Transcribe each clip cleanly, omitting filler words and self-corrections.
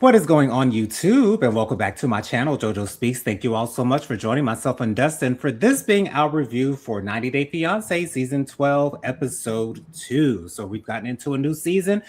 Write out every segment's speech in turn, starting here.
What is going on YouTube? And welcome back to my channel, JoJo Speaks. Thank you all so much for joining myself and Dustin for this being our review for 90 Day Fiance Season 12, Episode 2. So we've gotten into a new season.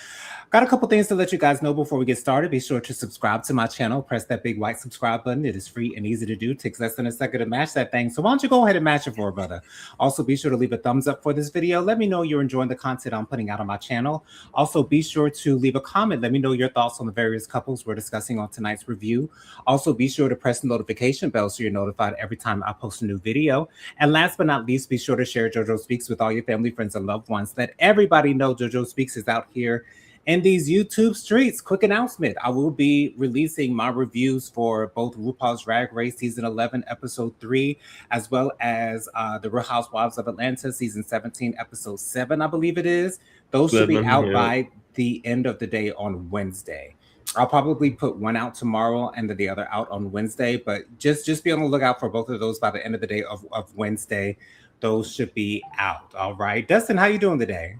Got a couple things to let you guys know before we get started. Be sure to subscribe to my channel. Press that big white subscribe button. It is free and easy to do. Takes less than a second to mash that thing. So why don't you go ahead and mash it for a brother? Also, be sure to leave a thumbs up for this video. Let me know you're enjoying the content I'm putting out on my channel. Also, be sure to leave a comment. Let me know your thoughts on the various couples we're discussing on tonight's review. Also, be sure to press the notification bell so you're notified every time I post a new video. And last but not least, be sure to share JoJo Speaks with all your family, friends, and loved ones. Let everybody know JoJo Speaks is out here in these YouTube streets. Quick announcement, I will be releasing my reviews for both RuPaul's Drag Race Season 11, Episode 3, as well as The Real Housewives of Atlanta Season 17, Episode 7, I believe it is. Those should be out by the end of the day on Wednesday. I'll probably put one out tomorrow and the other out on Wednesday, but just be on the lookout for both of those by the end of the day of Wednesday. Those should be out. All right. Dustin, how you doing today?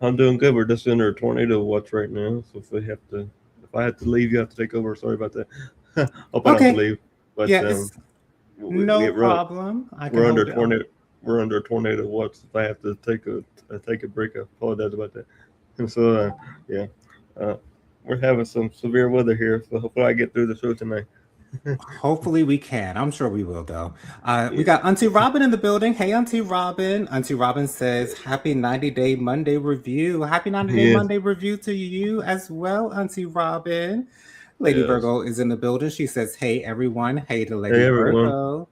I'm doing good. We're just under a tornado watch right now, so if I have to leave, you have to take over. Sorry about that. Hope I don't have to Okay. leave, but Yeah, it's no we're problem. I can we're under hold a it on. tornado. We're under a tornado watch. If I have to take a break, I apologize about that. And so yeah, uh, we're having some severe weather here, so hopefully I get through the show tonight. Hopefully we can. I'm sure we will though. We Yeah, got Auntie Robin in the building. Hey Auntie Robin. Auntie Robin says happy 90 Day Monday review. Happy 90 Day yes, Monday review to you as well, Auntie Robin. Lady yes. Virgo is in the building. She says, hey everyone. Hey to Lady Hey everyone, Virgo.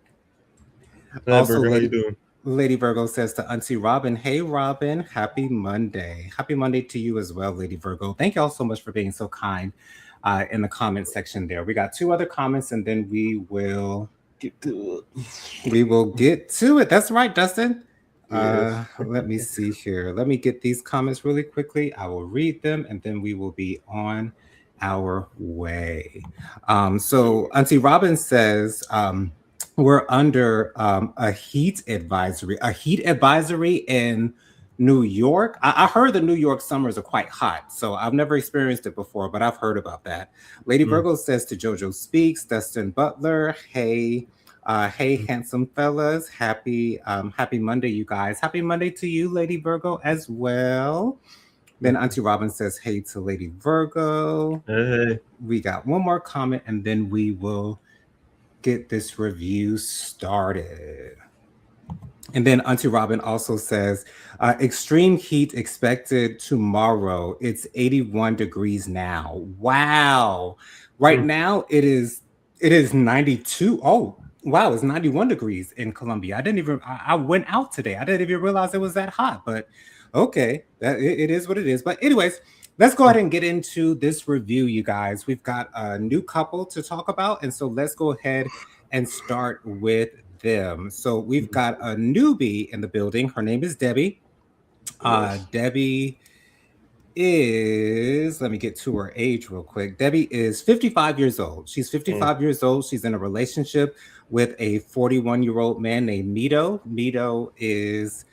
Also, Burger, how you doing? Lady Virgo says to Auntie Robin, hey Robin, happy Monday. Happy Monday to you as well, Lady Virgo. Thank you all so much for being so kind in the comment section there. We got two other comments and then Get to we will get to it. That's right, Dustin. it. Yes. Let me see here. Let me get these comments really quickly. I will read them and then we will be on our way. So Auntie Robin says, we're under a heat advisory in New York. I heard the New York summers are quite hot, so I've never experienced it before, but I've heard about that. Lady Mm, Virgo says to JoJo Speaks, Dustin Butler, hey, hey, mm. handsome fellas, happy Monday, you guys. Happy Monday to you, Lady Virgo, as well. Then Auntie Robin says, hey to Lady Virgo. Hey, We got one more comment, and then we will get this review started. And then Auntie Robin also says, extreme heat expected tomorrow. It's 81 degrees now. Wow. Right mm. now it is 92. Oh, wow, it's 91 degrees in Colombia. I went out today. I didn't even realize it was that hot, but okay, it is what it is. But anyways, let's go ahead and get into this review, you guys. We've got a new couple to talk about, and so let's go ahead and start with them. So we've got a newbie in the building. Her name is Debbie. Yes. Debbie is, let me get to her age real quick. Debbie is 55 years old. She's Mm. 55 years old. She's in a relationship with a 41-year-old man named Mito. Mito is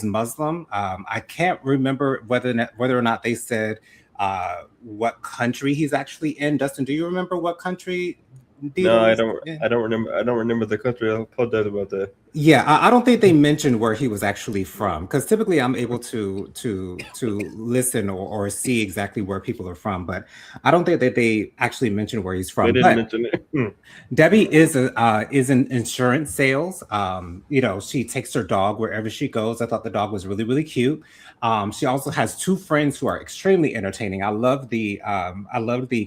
Muslim. I can't remember whether or not they said what country he's actually in. Dustin, do you remember what country No, Dito I is don't. in? I don't remember. I don't remember the country. I apologize about that. Yeah, I don't think they mentioned where he was actually from because typically I'm able to listen or see exactly where people are from, but I don't think that they actually mentioned where he's They from. didn't But mention it. Debbie is in insurance sales. She takes her dog wherever she goes. I thought the dog was really really cute. She also has two friends who are extremely entertaining. I loved the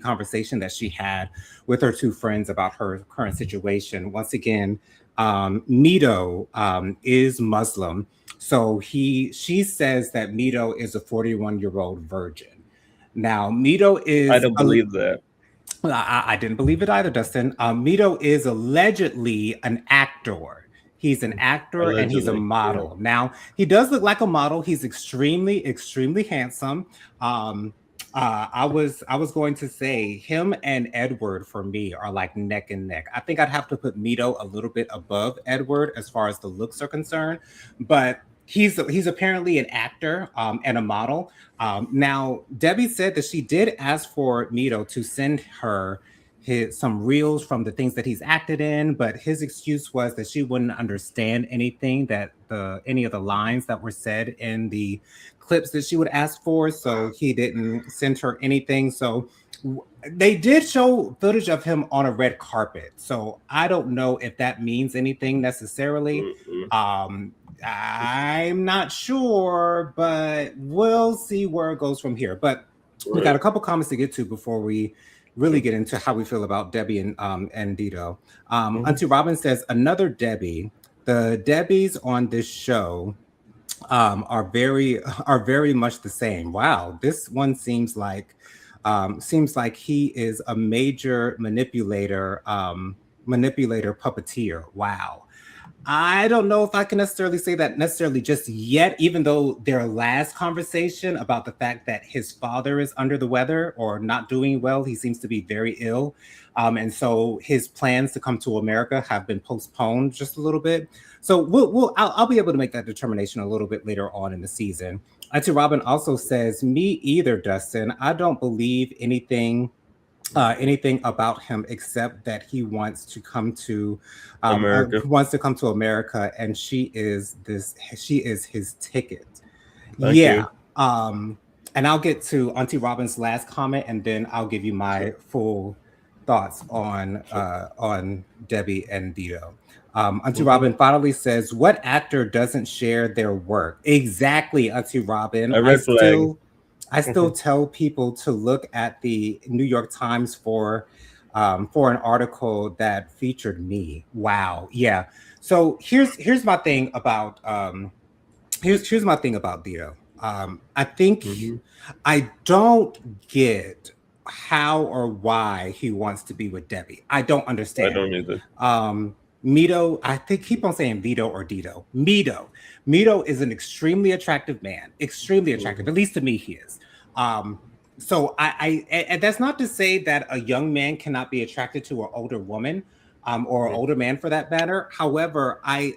conversation that she had with her two friends about her current situation. Once again, Mito is Muslim, so she says that Mito is a 41-year-old virgin. Now, Mito I is don't a believe that. I didn't believe it either, Dustin. Mito is allegedly an actor. He's an actor and he's a Allegedly, yeah. model. Now, he does look like a model. He's extremely, extremely handsome. Um, I was going to say him and Edward for me are like neck and neck. I think I'd have to put Mito a little bit above Edward as far as the looks are concerned, but He's apparently an actor and a model. Now, Debbie said that she did ask for Mito to send her some reels from the things that he's acted in, but his excuse was that she wouldn't understand anything that the any of the lines that were said in the clips that she would ask for, so he didn't send her anything. So they did show footage of him on a red carpet, so I don't know if that means anything necessarily. Mm-mm. um I'm not sure, but we'll see where it goes from here. But we got Right. a couple comments to get to before we really Sure. get into how we feel about Debbie and Dito. Mm-hmm. Auntie Robin says another Debbie. The Debbies on this show are very much the same. Wow, this one seems like he is a major manipulator puppeteer. Wow. I don't know if I can necessarily say that necessarily just yet, even though their last conversation about the fact that his father is under the weather or not doing well, he seems to be very ill. And so his plans to come to America have been postponed just a little bit. So I'll be able to make that determination a little bit later on in the season. Auntie Robin also says, "Me either, Dustin. I don't believe anything about him except that America. he wants to come to America, and she is his ticket." Thank Yeah. you. And I'll get to Auntie Robin's last comment, and then I'll give you Sure. my full thoughts Sure. on Debbie and Vito. Auntie Mm-hmm. Robin finally says, "What actor doesn't share their work?" Exactly, Auntie Robin. A red flag. I still tell people to look at the New York Times for an article that featured me. Wow. Yeah. So here's my thing about here's my thing about Vito. I think Mm-hmm. I don't get how or why he wants to be with Debbie. I don't I understand. don't either. Um, Mito, I think keep on saying Vito or Dito. Mito. Mito is an extremely attractive man, extremely attractive. Mm-hmm. At least to me, he is. Um, so and that's not to say that a young man cannot be attracted to an older woman, or an older man for that matter. However, I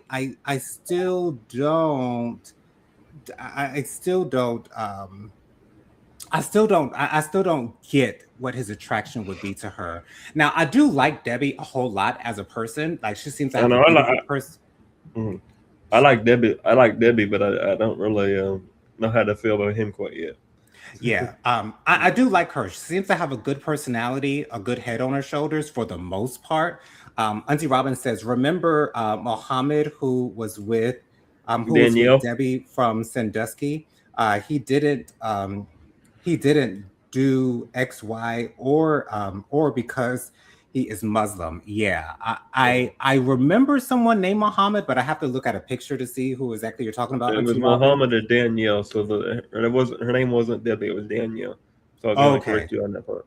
still don't I still don't I still don't get what his attraction would be to her. Now, I do like Debbie a whole lot as a person. Like she seems to I have a know. beautiful person. Mhm. I like Debbie. I like Debbie, but I don't really know how to feel about him quite yet. Yeah, I do like her. She seems to have a good personality, a good head on her shoulders for the most part. Auntie Robin says, "Remember Mohammed who was with Danielle. Debbie from Sandusky? He didn't do X, Y, or because he is Muslim." Yeah, Mhm. I remember someone named Mohammed, but I have to look at a picture to see who exactly you're talking about, It was Auntie Robin. Muhammad or Danielle. So it wasn't her name wasn't Debbie. It was Danielle. So I'm gonna Okay. correct you on that part.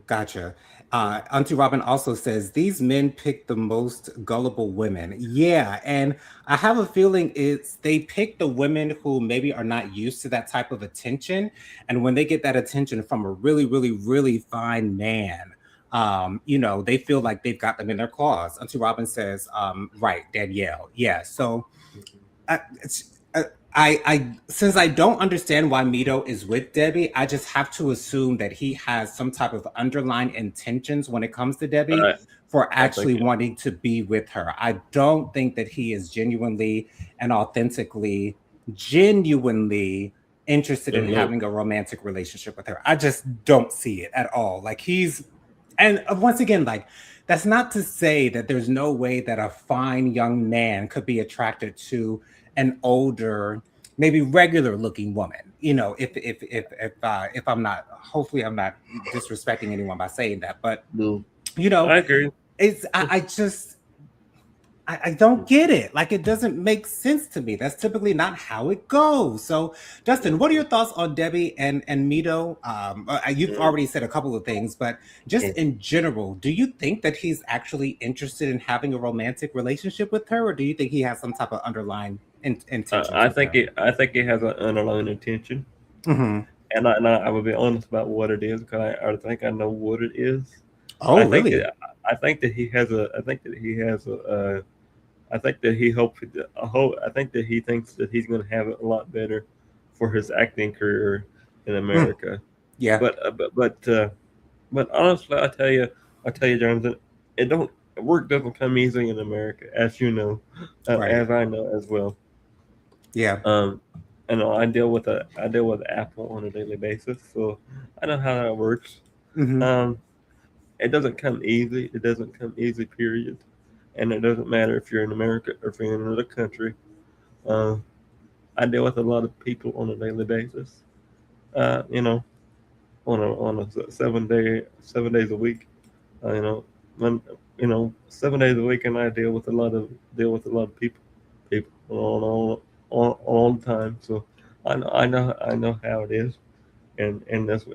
Gotcha. Hmm. Auntie Robin also says these men pick the most gullible women. Yeah, and I have a feeling it's they pick the women who maybe are not used to that type of attention, and when they get that attention from a really, really, really fine man, they feel like they've got them in their claws. Auntie Robin says, "Right, Danielle. Yeah." So I, it's, I since I don't understand why Mito is with Debbie, I just have to assume that he has some type of underlying intentions when it comes to Debbie I for I think actually wanting to be with her. I don't think that he is and authentically, genuinely interested in in love. having a romantic relationship with her. I just don't see it at all. Like and once again, like that's not to say that there's no way that a fine young man could be attracted to an older, maybe regular looking woman. If I'm not, hopefully I'm not disrespecting anyone by saying that, but No, you know, I agree. it's I don't get it. Like it doesn't make sense to me. That's typically not how it goes. So, Dustin, what are your thoughts on Debbie and Mito? You've already said a couple of things, but just in general, do you think that he's actually interested in having a romantic relationship with her, or do you think he has some type of underlying intentions with her? I think he has an underlying intention, Hmm. and I will be honest about what it is because I think I know what it is. Oh, I think that really? I think that he has a I think that he hopes. I think that he thinks that he's going to have it a lot better for his acting career in Mm, America. yeah, But but honestly, I tell you, Jonathan, it don't work doesn't come easy in America, as you know, right. as I know as well. Yeah. Um, and I deal with Apple on a daily basis, so I know how that works. Hmm. Um, it doesn't come easy. It doesn't come easy, period. And it doesn't matter if you're in America or if you're in another country. Uh, I deal with a lot of people on a daily basis. You know, on a 7 days a week. You know, when, 7 days a week, and I deal with a lot of people all the time. So I know how it is, and in this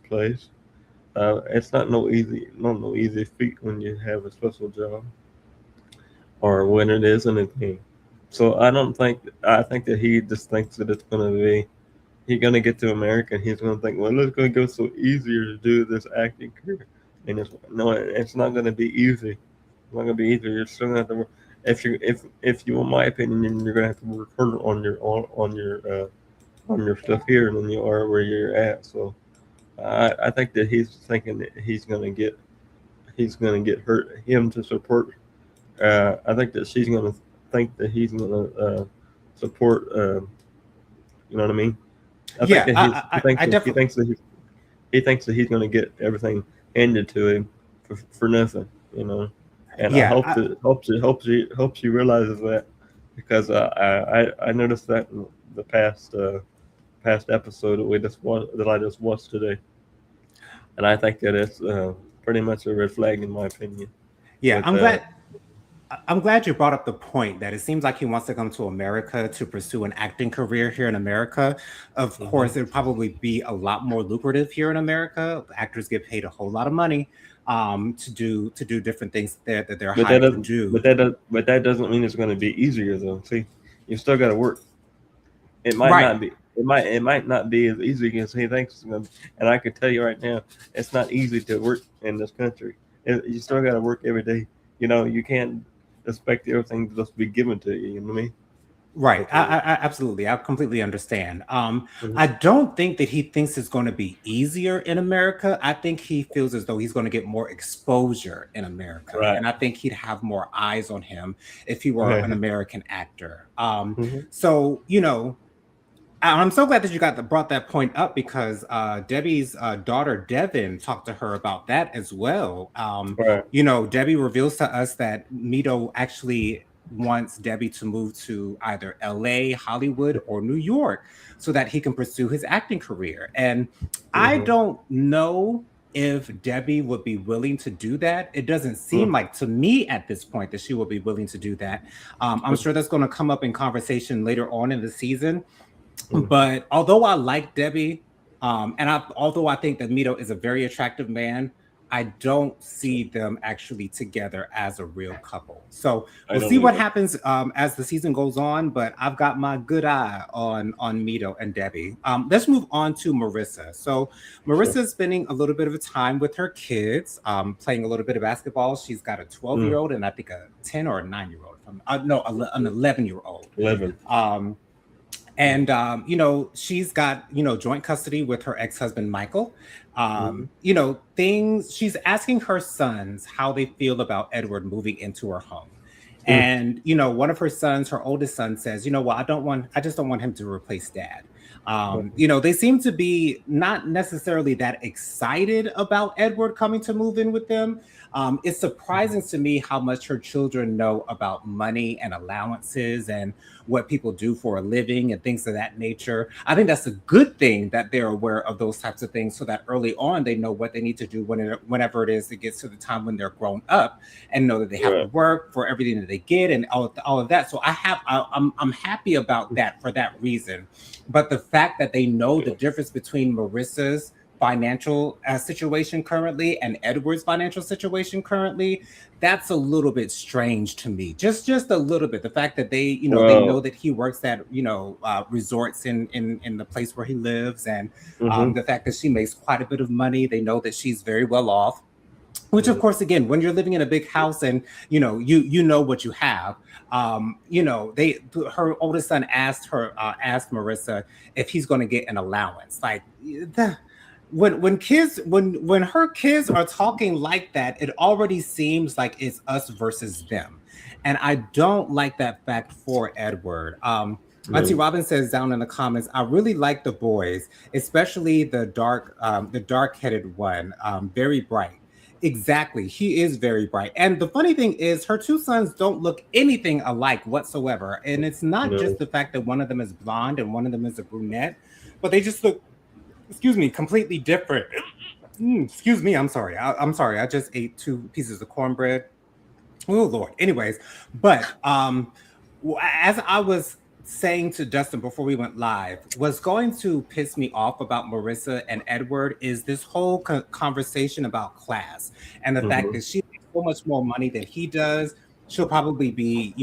place. It's not no easy feat when you have a special job or when it is anything. So I don't think I think that he just thinks that it's gonna be he's gonna get to America and he's gonna think, well, it's gonna go so easier to do this acting career, and it's not gonna be easy. It's not gonna be easy. You're still gonna have to work. If you want my opinion, you're gonna have to work harder on your stuff here than you are where you're at. So I think that he's thinking that he's gonna get him to support. I think that she's gonna think that he's gonna support. You know what I mean? I think Yeah, that I definitely. he thinks that he's going to get everything handed to him for nothing, you know. And I Yeah, hope she realizes that because I noticed that in the past episode that I just watched today, and I think that it's pretty much a red flag in my opinion. yeah. With I'm glad you brought up the point that it seems like he wants to come to America to pursue an acting career here in America. Of mhm. course, it would probably be a lot more lucrative here in America. Actors get paid a whole lot of money to do different things there that they're But that hired to doesn't do. but that doesn't mean it's going to be easier though. See, you still got to work. It might Right. not be. It might not be as easy as he thinks it's going to be. And I can tell you right now, it's not easy to work in this country. You still got to work every day. You know, you can't expect everything to just be given to you. You know what I mean? Right. But, I absolutely. I completely understand. mhm. I don't think that he thinks it's going to be easier in America. I think he feels as though he's going to get more exposure in America, Right. and I think he'd have more eyes on him if he were an American actor. Mhm. So I'm so glad that you brought that point up because Debbie's daughter Devin talked to her about that as well. Right. Debbie reveals to us that Mito actually wants Debbie to move to either LA, Hollywood, or New York so that he can pursue his acting career. And I Mhm. don't know if Debbie would be willing to do that. It doesn't Mhm. seem like to me at this point that she will be willing to do that. I'm sure that's going to come up in conversation later on in the season, Mhm. but although I like Debbie, although I think that Mito is a very attractive man, I don't see them actually together as a real couple. So I we'll don't see what either. happens as the season goes on. But I've got my good eye on Mito and Debbie. Let's move on to Marissa. So Sure. Marissa is spending a little bit of time with her kids, playing a little bit of basketball. She's got a 12-year Mm. old and I think a 10 or a 9-year old. No, an 11-year old. 11. Um, Mm. she's got joint custody with her ex-husband Michael. Mhm. Things she's asking her sons how they feel about Edward moving into her home. Mm. And one of her sons, her oldest son, says, well, I just don't want him to replace dad. They seem to be not necessarily that excited about Edward coming to move in with them. It's surprising to me how much her children know about money and allowances and what people do for a living and things of that nature. I think that's a good thing that they're aware of those types of things so that early on they know what they need to do whenever it is it gets to the time when they're grown up and know that they have to Right. work for everything that they get and all of that. So I'm happy about that for that reason. But the fact that they know the Yeah. difference between Marissa's financial situation currently and Edward's financial situation currently, that's a little bit strange to me. Just a little bit. The fact that they know Well. that he works at resorts in the place where he lives, and Mhm. the fact that she makes quite a bit of money. They know that she's very well off. which of Mhm. course, again, when you're living in a big house and you know what you have. They her oldest son asked Marissa if he's going to get an allowance. Like when her kids are talking like that, it already seems like it's us versus them, and I don't like that fact for Edward. Auntie No. Robin says down in the comments, I really like the boys, especially the dark-headed one, very bright. Exactly. He is very bright. And the funny thing is, her two sons don't look anything alike whatsoever. And it's not just No. the fact that one of them is blonde and one of them is a brunette, but they just look, excuse me, completely different. Excuse me. I'm sorry. I'm sorry. I just ate two pieces of cornbread. Oh Lord. Anyways, but as I was saying to Dustin before we went live, what's going to piss me off about Marissa and Edward is this whole conversation about class and the fact Mhm. that she makes so much more money than he does. She'll probably be,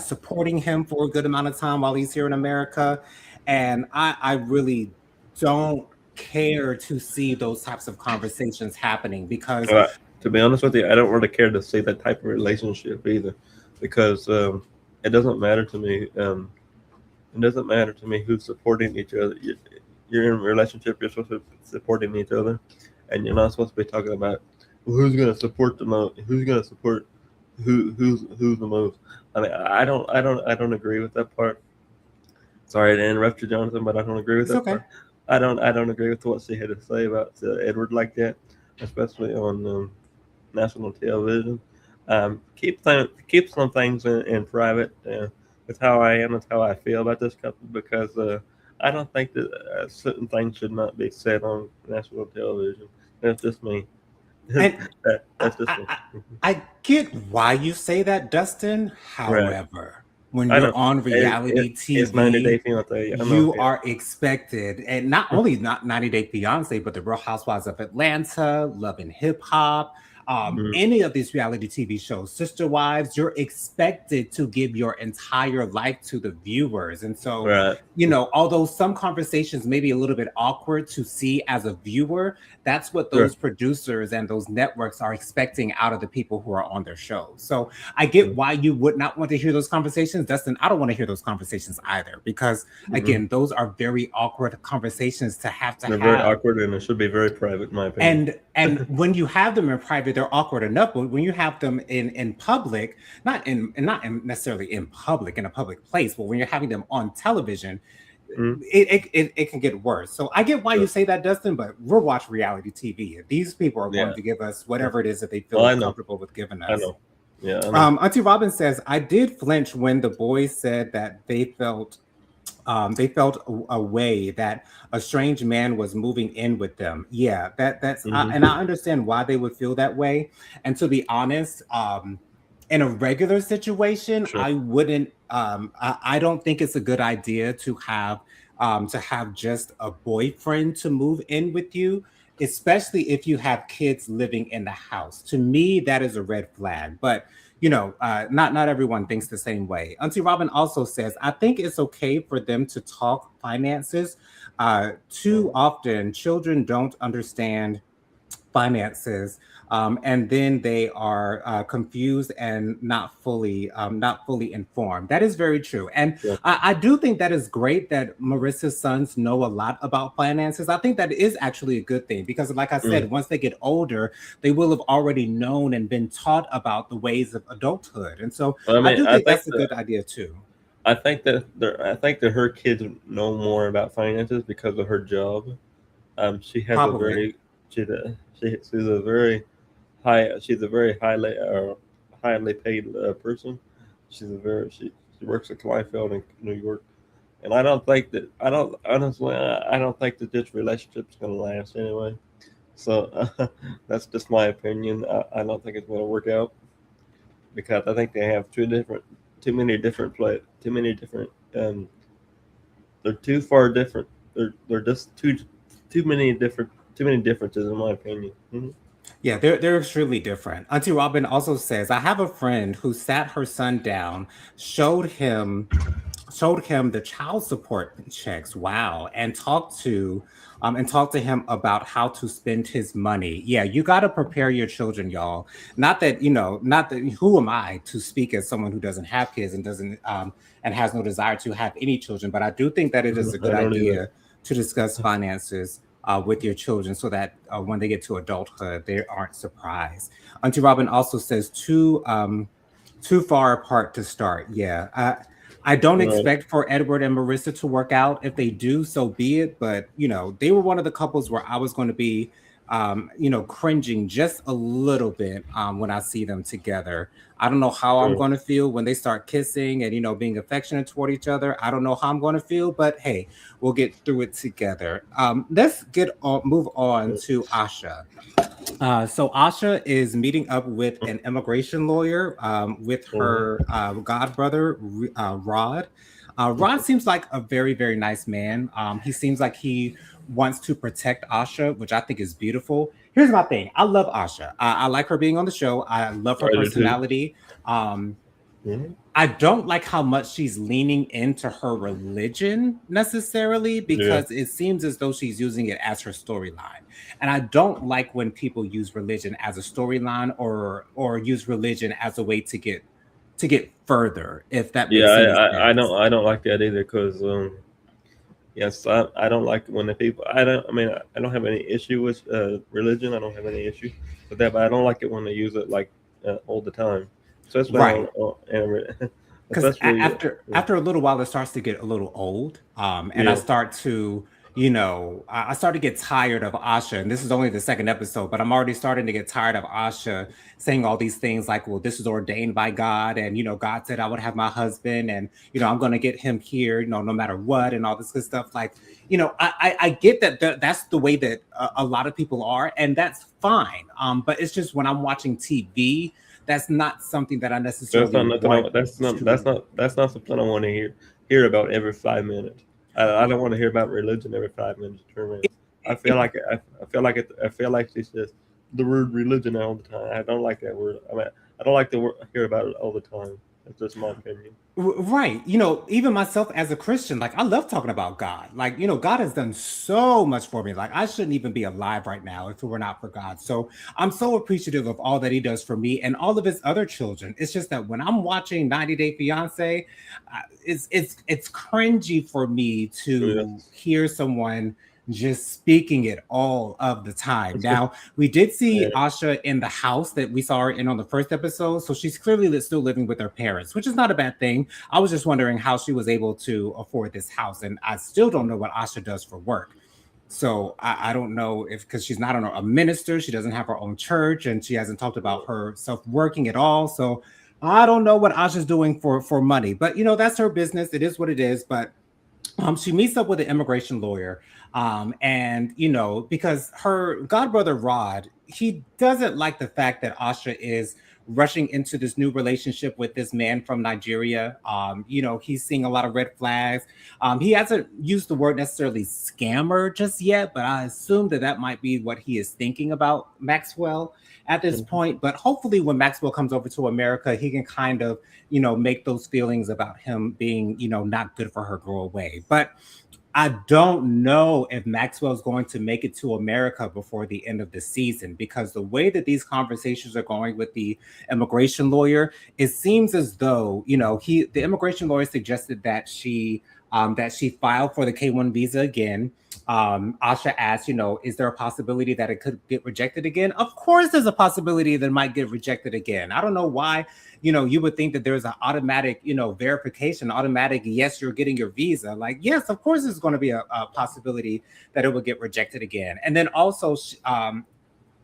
supporting him for a good amount of time while he's here in America, and I really don't care to see those types of conversations happening because Uh, to be honest with you, I don't really care to see that type of relationship either, because it doesn't matter to me. It doesn't matter to me who's supporting each other. You're in a relationship. You're supposed to be supporting each other, and you're not supposed to be talking about who's going to support the most. Who's going to support who's the most. I mean, I don't agree with that part. Sorry to interrupt you, Jonathan, but I don't agree with it's that okay. part. I don't agree with what she had to say about Edward like that, especially on national television. Keep some things in private. That's how I am. That's how I feel about this couple, because I don't think that certain things should not be said on national television. That's just me. And I, That's just I, me. I I get why you say that, Dustin. Right. However, when I know. you're on reality It's 90 Day TV, Fiance. I know. you Yeah. are expected, and not only not 90 Day Fiance, but the Real Housewives of Atlanta, Love and Hip Hop, Mhm. any of these reality TV shows, Sister Wives, you're expected to give your entire life to the viewers. And so, Right. although some conversations may be a little bit awkward to see as a viewer, that's what Sure. those producers and those networks are expecting out of the people who are on their shows. So I get why you would not want to hear those conversations, Dustin. I don't want to hear those conversations either, because Mm-hmm. again, those are very awkward conversations to have to They're very have. awkward, and it should be very private, in my opinion. And when you have them in private, they're awkward enough. But when you have them in public, not necessarily in public in a public place, but when you're having them on television, Mm-hmm. it can get worse. So I get why you Sure. say that, Dustin. But we're watching reality TV. These people are going Yeah. to give us Yeah. whatever it is that they Well, feel I know. comfortable with giving I us. know. Yeah, I know. Auntie Robin says, I did flinch when the boys said that they felt a way that a strange man was moving in with them. Yeah, and Mm-hmm. I understand why they would feel that way. And to be honest, in a regular situation, Sure. I wouldn't. I don't think it's a good idea to have just a boyfriend to move in with you, especially if you have kids living in the house. To me, that is a red flag. But not everyone thinks the same way. Auntie Robin also says, I think it's okay for them to talk finances. Too often, children don't understand finances, and then they are confused and not fully informed. That is very true, and Sure. I do think that is great that Marissa's sons know a lot about finances. I think that is actually a good thing because, like I Mm. said, once they get older, they will have already known and been taught about the ways of adulthood, and so I I mean, do think that's a good idea too. I think that her kids know more about finances because of her job. She has a Probably. very she's a very she's a very highly paid person. She works at Kleinfeld in New York, and I don't think that this relationship's going to last anyway. So that's just my opinion. I don't think it's going to work out because I think they have too many different. They're too far different. They're just too many differences in my opinion. Mhm. Yeah, they're extremely different. Auntie Robin also says, I have a friend who sat her son down, showed him showed him the child support checks. Wow. And talk to him about how to spend his money. Yeah, you got to prepare your children, y'all. Not that, not that, who am I to speak as someone who doesn't have kids and doesn't and has no desire to have any children, but I do think that it is a I good don't either. idea to discuss finances with your children so that when they get to adulthood, they aren't surprised. Auntie Robin also says too far apart to start. Yeah. I don't Right. expect for Edward and Marissa to work out. If they do, so be it. But they were one of the couples where I was going to be, cringing just a little bit when I see them together. I don't know how I'm True. going to feel when they start kissing and being affectionate toward each other. I don't know how I'm going to feel, but hey, we'll get through it together. Let's move on to Asha. So Asha is meeting up with an immigration lawyer with her Mhm. god brother Rod. Rod seems like a very very nice man. He seems like he wants to protect Asha, which I think is beautiful. Here's my thing: I love Asha. I like her being on the show. I love her I do too. personality. Um, Mhm. I don't like how much she's leaning into her religion necessarily Yeah. because it seems as though she's using it as her storyline. And I don't like when people use religion as a storyline or use religion as a way to get further, if that Yeah, makes any I sense. don't like that either because yes, I don't like when the people. I mean, I don't have any issue with religion. I don't have any issue with that, but I don't like it when they use it like all the time, especially Right. Because especially after a little while, it starts to get a little old, and I yeah. start to, I start to get tired of Asha. And this is only the second episode, but I'm already starting to get tired of Asha saying all these things like, "Well, this is ordained by God," and God said I would have my husband, and I'm going to get him here, no matter what, and all this good stuff. Like, I get that that's the way that a lot of people are, and that's fine. But it's just when I'm watching TV, that's not something that I That's necessarily not nothing. want to. That's not something I want to hear about every 5 minutes. I don't want to hear about religion every 5 minutes, 2 minutes. I feel like it's just the word religion all the time. I don't like that word. I mean, I don't like to hear about it all the time. That's just my opinion. Right. Even myself as a Christian, like I love talking about God. Like, God has done so much for me. Like I shouldn't even be alive right now if it were not for God. So I'm so appreciative of all that he does for me and all of his other children. It's just that when I'm watching 90 Day Fiance, it's cringy for me to Yes. hear someone just speaking it all of the time. Now, we did see Yeah. Asha in the house that we saw her in on the first episode. So she's clearly still living with her parents, which is not a bad thing. I was just wondering how she was able to afford this house. And I still don't know what Asha does for work. So I don't know if because she's not a minister, she doesn't have her own church, and she hasn't talked about herself working at all. So I don't know what Asha's doing for money. But that's her business. It is what it is. But she meets up with an immigration lawyer, and because her godbrother Rod, he doesn't like the fact that Asha is rushing into this new relationship with this man from Nigeria. He's seeing a lot of red flags. He hasn't used the word necessarily scammer just yet, but I assume that might be what he is thinking about Maxwell at this point. But hopefully, when Maxwell comes over to America, he can kind of make those feelings about him being, not good for her go away. But I don't know if Maxwell's going to make it to America before the end of the season because the way that these conversations are going with the immigration lawyer, it seems as though, the immigration lawyer suggested that she filed for the K1 visa again. Asha asked, is there a possibility that it could get rejected again? Of course, there's a possibility that it might get rejected again. I don't know why, you would think that there's an automatic, verification, automatic, yes, you're getting your visa. Like, yes, of course, there's going to be a possibility that it will get rejected again. And then also,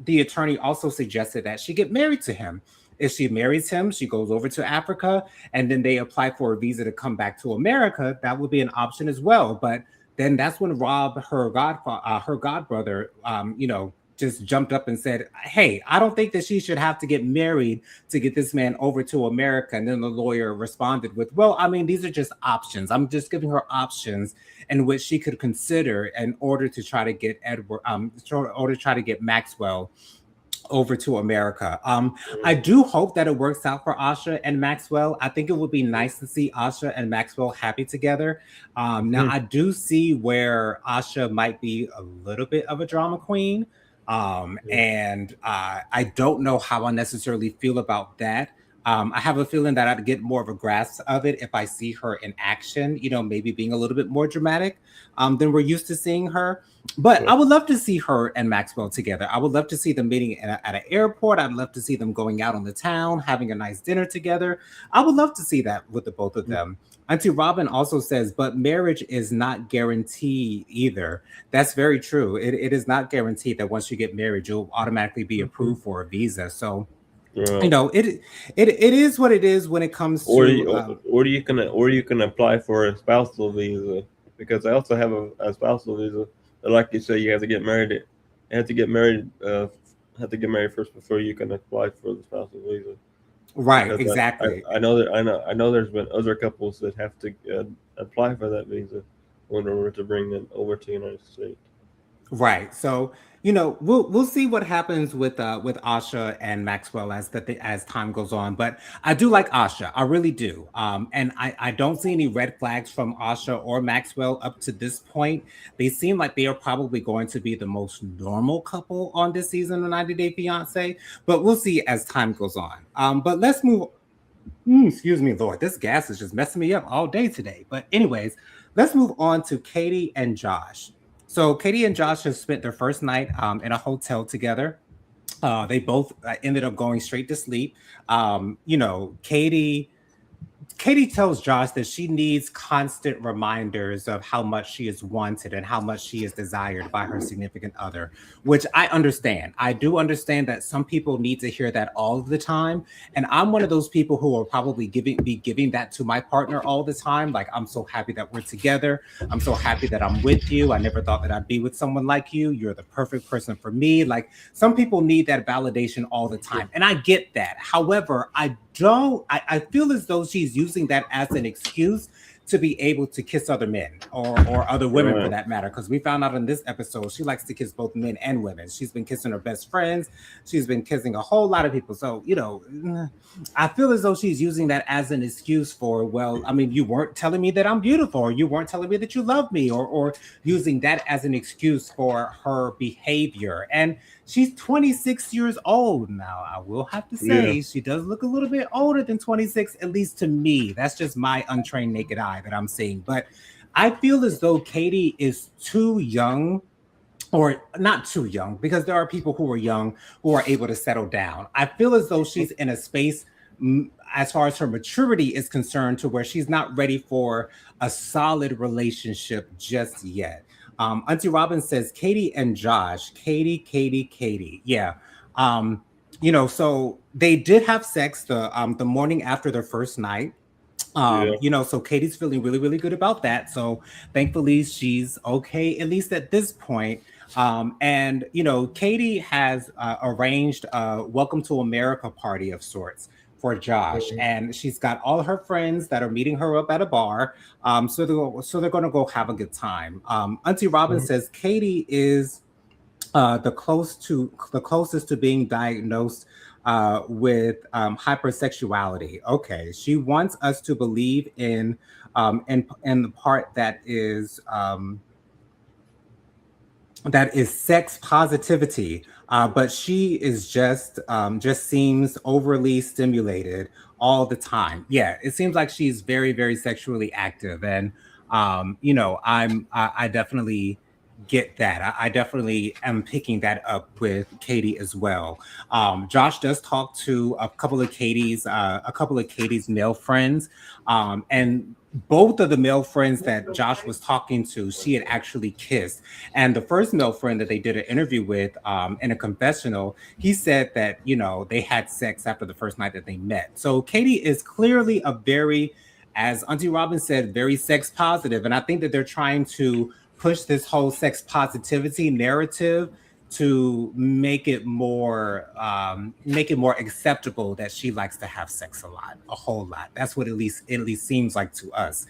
the attorney also suggested that she get married to him. If she marries him, she goes over to Africa and then they apply for a visa to come back to America. That would be an option as well. But then that's when Rob, her godbrother, just jumped up and said, "Hey, I don't think that she should have to get married to get this man over to America." And then the lawyer responded with, "Well, I mean, these are just options. I'm just giving her options in which she could consider in order to try to get Maxwell over to America. I Mhm. do hope that it works out for Asha and Maxwell. I think it would be nice to see Asha and Maxwell happy together. Now, Mhm. I do see where Asha might be a little bit of a drama queen. And I don't know how I necessarily feel about that. I have a feeling that I'd get more of a grasp of it if I see her in action, maybe being a little bit more dramatic than we're used to seeing her. But Yeah. I would love to see her and Maxwell together. I would love to see them meeting at an airport. I'd love to see them going out on the town, having a nice dinner together. I would love to see that with the both of Mhm. them. Auntie Robin also says, but marriage is not guaranteed either. That's very true. It is not guaranteed that once you get married, you'll automatically be Mhm. approved for a visa. So, you Right. know, it is what it is when it comes Or to you, or you can apply for a spousal visa because I also have a spousal visa. But like you say, you have to get married. You have to get married. Have to get married first before you can apply for the spousal visa. right, Because exactly. I know there's been other couples that have to apply for that visa in order to bring them over to the United States. Right. So, we'll see what happens with Asha and Maxwell as time goes on. But I do like Asha. I really do. And I don't see any red flags from Asha or Maxwell up to this point. They seem like they are probably going to be the most normal couple on this season of 90 Day Fiance. But we'll see as time goes on. But let's move. Excuse me, Lord. This gas is just messing me up all day today. But anyways, let's move on to Katie and Josh. So Katie and Josh have spent their first night in a hotel together. They both ended up going straight to sleep. Katie tells Josh that she needs constant reminders of how much she is wanted and how much she is desired by her significant other, which I understand. I do understand that some people need to hear that all of the time. And I'm one of those people who will probably be giving that to my partner all the time. Like, I'm so happy that we're together. I'm so happy that I'm with you. I never thought that I'd be with someone like you. You're the perfect person for me. Like, some people need that validation all the time. And I get that. However, I feel as though she's using that as an excuse to be able to kiss other men or other women for Right. that matter. Because we found out in this episode she likes to kiss both men and women. She's been kissing her best friends. She's been kissing a whole lot of people. So, I feel as though she's using that as an excuse for, well, I mean, you weren't telling me that I'm beautiful, or you weren't telling me that you love me, or using that as an excuse for her behavior. And she's 26 years old now. I will have to Yeah. say she does look a little bit older than 26, at least to me. That's just my untrained naked eye that I'm seeing. But I feel as though Katie is too young, or not too young, because there are people who are young who are able to settle down. I feel as though she's in a space, as far as her maturity is concerned, to where she's not ready for a solid relationship just yet. Auntie Robin says Katie and Josh. Katie. Yeah. So they did have sex the morning after their first night. Yeah. So Katie's feeling really, really good about that. So thankfully she's okay, at least at this point. And Katie has arranged a welcome to America party of sorts for Josh, Mhm. and she's got all her friends that are meeting her up at a bar. So they're gonna go have a good time. Auntie Robin Mhm. says Katie is the closest to being diagnosed with hypersexuality. Okay, she wants us to believe in the part that is sex positivity, but she is just seems overly stimulated all the time. Yeah, it seems like she's very, very sexually active, and I definitely get that. I definitely am picking that up with Katie as well. Josh does talk to a couple of Katie's male friends, and both of the male friends that Josh was talking to, she had actually kissed. And the first male friend that they did an interview with in a confessional, he said that, they had sex after the first night that they met. So Katie is clearly as Auntie Robin said, very sex positive. And I think that they're trying to push this whole sex positivity narrative to make it more acceptable that she likes to have sex a lot, a whole lot. That's what at least seems like to us.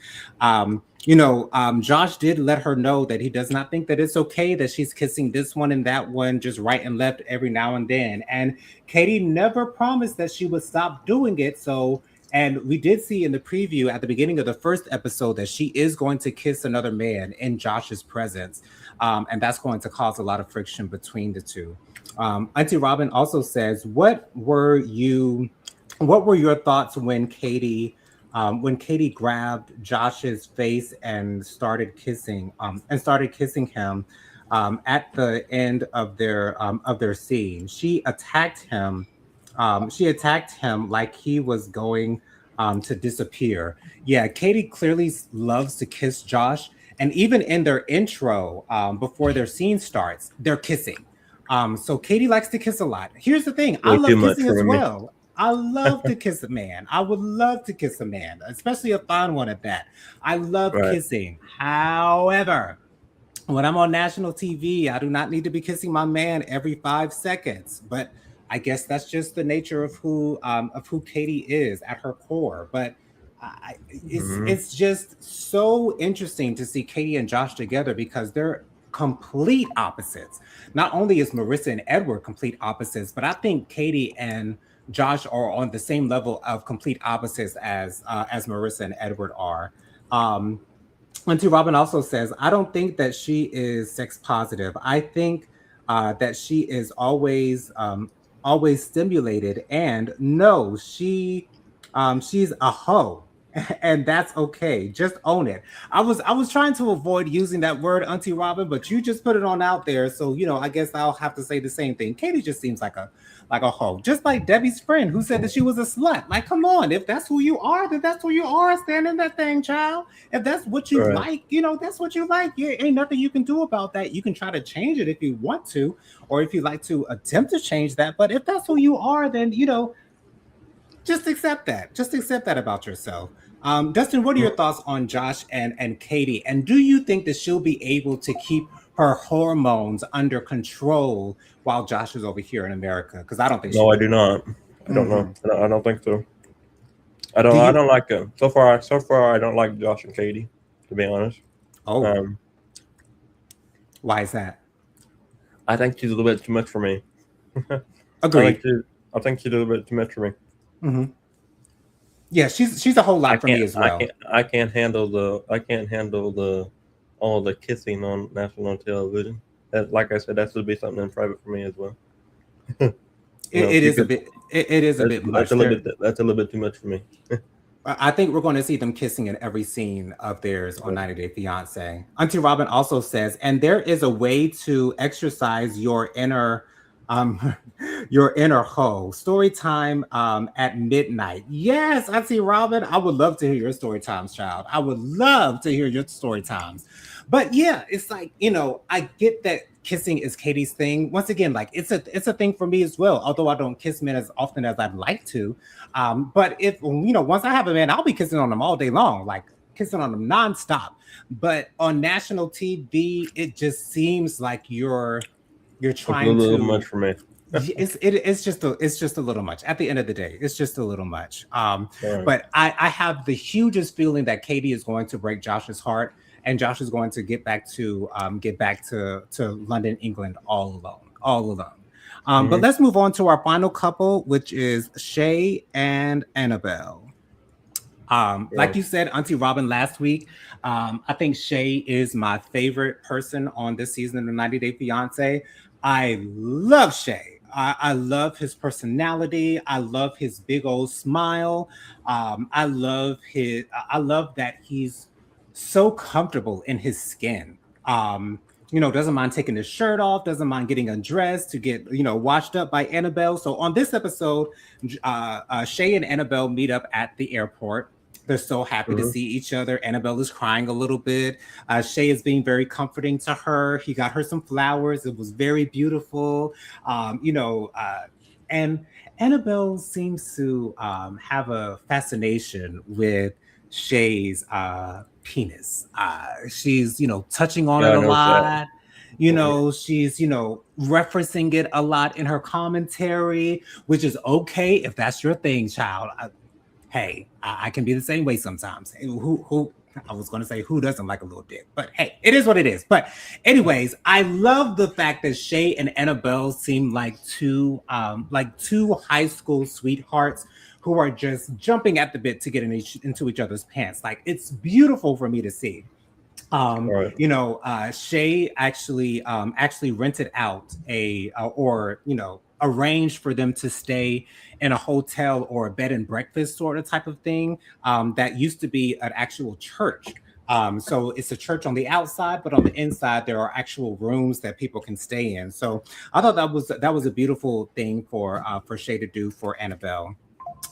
Josh did let her know that he does not think that it's okay that she's kissing this one and that one just right and left every now and then. And Katie never promised that she would stop doing it. So, and we did see in the preview at the beginning of the first episode that she is going to kiss another man in Josh's presence. And that's going to cause a lot of friction between the two. Auntie Robin also says, what were your thoughts when Katie grabbed Josh's face and started kissing him at the end of their scene? She attacked him like he was going to disappear. Yeah, Katie clearly loves to kiss Josh, and even in their intro, before their scene starts, they're kissing. So Katie likes to kiss a lot. Here's the thing: I Way too love much kissing as for me. well. I love to kiss a man. I would love to kiss a man, especially a fine one at that. I love Right. kissing. However, when I'm on national TV, I do not need to be kissing my man every 5 seconds. But I guess that's just the nature of who Katie is at her core. But Hmm. it's just so interesting to see Katie and Josh together because they're complete opposites. Not only is Marissa and Edward complete opposites, but I think Katie and Josh are on the same level of complete opposites as Marissa and Edward are. Um, Auntie Robin also says, I don't think that she is sex positive. I think that she is always stimulated, and no, she's a hoe. And that's okay. Just own it. I was trying to avoid using that word, Auntie Robin, but you just put it on out there. So I guess I'll have to say the same thing. Katie just seems like a hoe. Just like Debbie's friend who said that she was a slut. Like, come on, if that's who you are, then that's who you are. Stand in that thing, child. If that's what you Right. like, that's what you like. Yeah, ain't nothing you can do about that. You can try to change it if you want to, or if you like to attempt to change that. But if that's who you are, then just accept that. Just accept that about yourself. Dustin, what are your thoughts on Josh and Katie? And do you think that she'll be able to keep her hormones under control while Josh is over here in America? Because I don't think she No, I do will. not. I don't know. Hmm. I don't think so. I don't. Do I you? don't like them so far. So far, I don't like Josh and Katie. To be honest, Oh, um, why is that? I think she's a little bit too much for me. I think Agreed. she. I think she's a little bit too much for me. Hmm. Yeah, she's a whole I lot for me can't. as I well. can't. I can't handle the. I can't handle the all the kissing on national television. That, like I said, that's to be something in private for me as well. It is a People. bit. It is a bit That's a much. little There, bit. That's a little bit too much for me. I think we're going to see them kissing in every scene of theirs on 90 Day Fiance. Auntie Robin also says, and there is a way to exercise um, your inner hoe. Story time at midnight. Yes, Auntie Robin, I would love to hear your story times, child. I would love to hear your story times. But yeah, it's like I get that kissing is Katie's thing. Once again, like it's a thing for me as well. Although I don't kiss men as often as I'd like to, but if once I have a man, I'll be kissing on them all day long, like kissing on them nonstop. But on national TV, it just seems like you're It's a trying little much to. for me. It's just a little much. At the end of the day, it's just a little much. All right. But I have the hugest feeling that Katie is going to break Josh's heart, and Josh is going to get back to London, England, all alone, all alone. But Mm-hmm. let's move on to our final couple, which is Shay and Annabelle. Like Right. you said, Auntie Robin last week, I think Shay is my favorite person on this season of 90 Day Fiance. I love Shay. I love his personality. I love his big old smile. I love that he's so comfortable in his skin. Doesn't mind taking his shirt off, doesn't mind getting undressed to get, washed up by Annabelle. So on this episode, Shay and Annabelle meet up at the airport. They're so happy to Mm-hmm. see each other. Annabelle is crying a little bit. Shay is being very comforting to her. He got her some flowers. It was very beautiful. And Annabelle seems to have a fascination with Shay's penis. She's, touching on Yeah, it I a noticed that. lot. She's referencing it a lot in her commentary, which is okay if that's your thing, child. Hey, I can be the same way sometimes. Who I was going to say who doesn't like a little dick, but hey, it is what it is. But anyways, I love the fact that Shay and Annabelle seem like two high school sweethearts who are just jumping at the bit to get into each other's pants. Like it's beautiful for me to see. Right. Shay actually rented out or arranged for them to stay in a hotel or a bed and breakfast sort of type of thing that used to be an actual church. So it's a church on the outside, but on the inside there are actual rooms that people can stay in. So I thought that was a beautiful thing for Shay to do for Annabelle.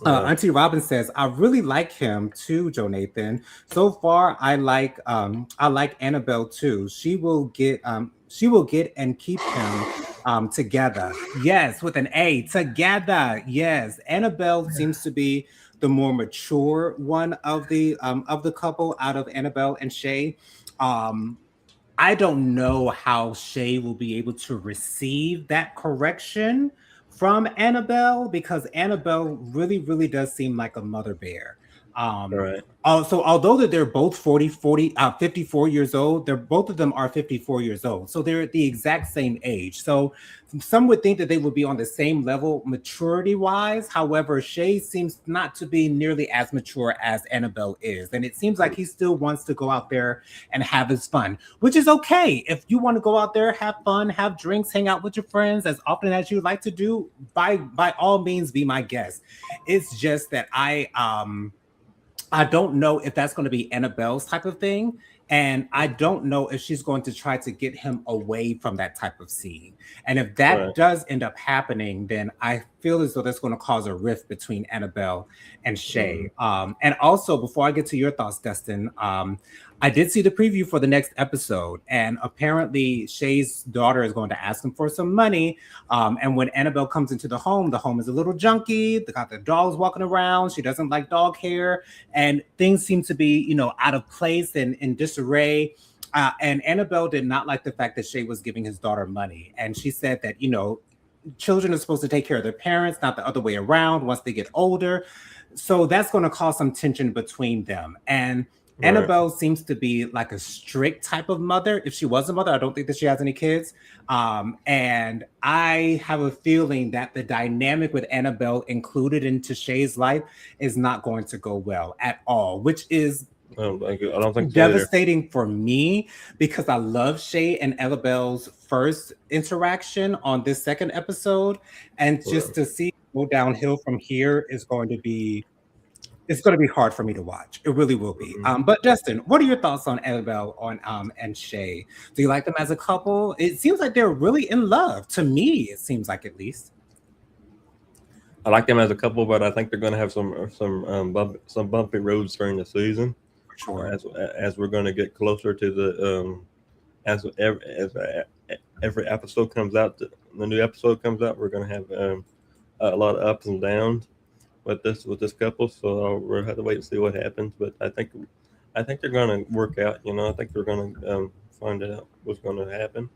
Yeah. Auntie Robin says, "I really like him too, Joe Nathan. So far, I like Annabelle too. She will get and keep him together. Yes, with an A, together. Yes, Annabelle seems to be the more mature one of the couple out of Annabelle and Shay. Um, I don't know how Shay will be able to receive that correction from Annabelle because Annabelle really, really does seem like a mother bear. Right. Also, although that they're both 54 years old, they're both of them are 54 years old. So they're at the exact same age. So some would think that they would be on the same level maturity wise. However, Shay seems not to be nearly as mature as Annabelle is. And it seems like he still wants to go out there and have his fun, which is okay. If you want to go out there, have fun, have drinks, hang out with your friends as often as you like to do, by all means be my guest. It's just that I don't know if that's going to be Annabelle's type of thing. And I don't know if she's going to try to get him away from that type of scene. And if that Right. does end up happening, then I feel as though that's going to cause a rift between Annabelle and Mm-hmm. Shay. And also, before I get to your thoughts, Dustin, I did see the preview for the next episode. And apparently, Shay's daughter is going to ask him for some money. And when Annabelle comes into the home is a little junky. They got the dogs walking around. She doesn't like dog hair and things seem to be out of place and in disarray. And Annabelle did not like the fact that Shay was giving his daughter money, and she said that children are supposed to take care of their parents, not the other way around once they get older. So that's going to cause some tension between them. And Right. Annabelle seems to be like a strict type of mother. If she was a mother, I don't think that she has any kids. And I have a feeling that the dynamic with Annabelle included into Shay's life is not going to go well at all, which is I don't think so either. devastating for me because I love Shay and Annabelle's first interaction on this second episode. And just Right. to see it go downhill from here is going to be hard for me to watch. It really will be. Mhm. But Justin, what are your thoughts on Annabelle on and Shay? Do you like them as a couple? It seems like they're really in love. To me, it seems like at least. I like them as a couple, but I think they're going to have some bumpy roads during the season, For sure. as we're going to get closer to as every episode comes out, the new episode comes out. We're going to have a lot of ups and downs with this couple. So we'll have to wait and see what happens. But I think they're going to work out. I think they're going to find out what's going to happen.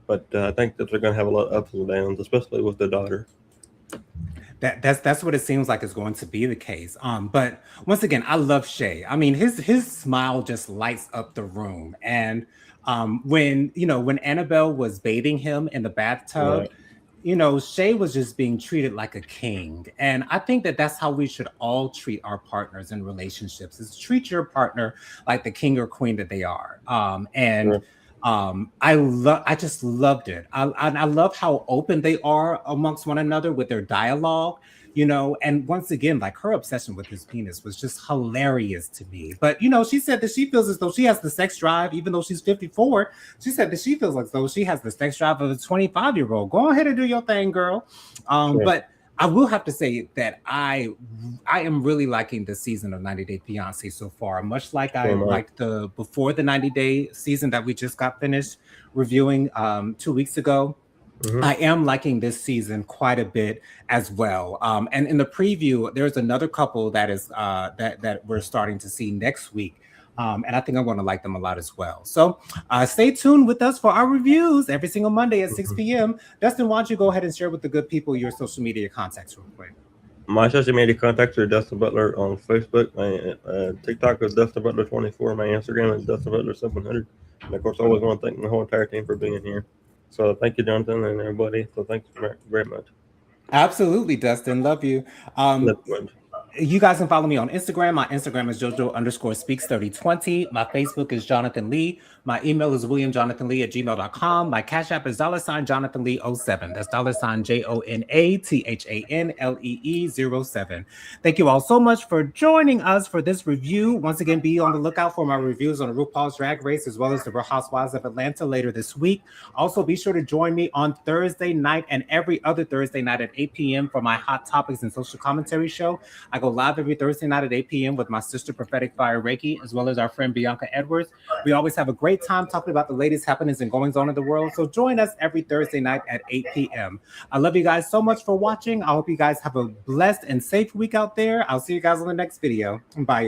But I think that they're going to have a lot of ups and downs, especially with the daughter. That's what it seems like is going to be the case. But once again, I love Shay. I mean, his smile just lights up the room. And when Annabelle was bathing him in the bathtub, Right. Shay was just being treated like a king. And I think that that's how we should all treat our partners in relationships: is treat your partner like the king or queen that they are. And Sure. I just loved it. I love how open they are amongst one another with their dialogue. And once again, like her obsession with his penis was just hilarious to me. But she said that she feels as though she has the sex drive, even though she's 54. She said that she feels as though she has the sex drive of a 25-year-old. Go ahead and do your thing, girl. Sure. But I will have to say that I am really liking the season of 90 Day Fiance so far, much like So I am I. liked the before the 90-day season that we just got finished reviewing 2 weeks ago. Hmm. I am liking this season quite a bit as well. And in the preview, there's another couple that is that we're starting to see next week. And I think I'm going to like them a lot as well. So stay tuned with us for our reviews every single Monday at 6 p.m. Dustin, why don't you go ahead and share with the good people your social media contacts real quick? My social media contacts are Dustin Butler on Facebook. My TikTok is Dustin Butler 24. My Instagram is Dustin Butler 700. And of course, I always want to thank my whole entire team for being here. So thank you, Jonathan, and everybody. So thanks very much. Absolutely, Dustin. Love you. That's good. You guys can follow me on Instagram. My Instagram is JoJo_speaks3020. My Facebook is Jonathan Lee. My email is WilliamJonathanLee@gmail.com. My Cash App is $Jonathan Lee 07. That's $JONATHANLEE 07. Thank you all so much for joining us for this review. Once again, be on the lookout for my reviews on the RuPaul's Drag Race as well as the Real Housewives of Atlanta later this week. Also, be sure to join me on Thursday night and every other Thursday night at 8 p.m. for my Hot Topics and Social Commentary show. I go live every Thursday night at 8 p.m. with my sister Prophetic Fire Reiki, as well as our friend Bianca Edwards. We always have a great time talking about the latest happenings and goings on in the world. So join us every Thursday night at 8 p.m. I love you guys so much for watching. I hope you guys have a blessed and safe week out there. I'll see you guys on the next video. Bye.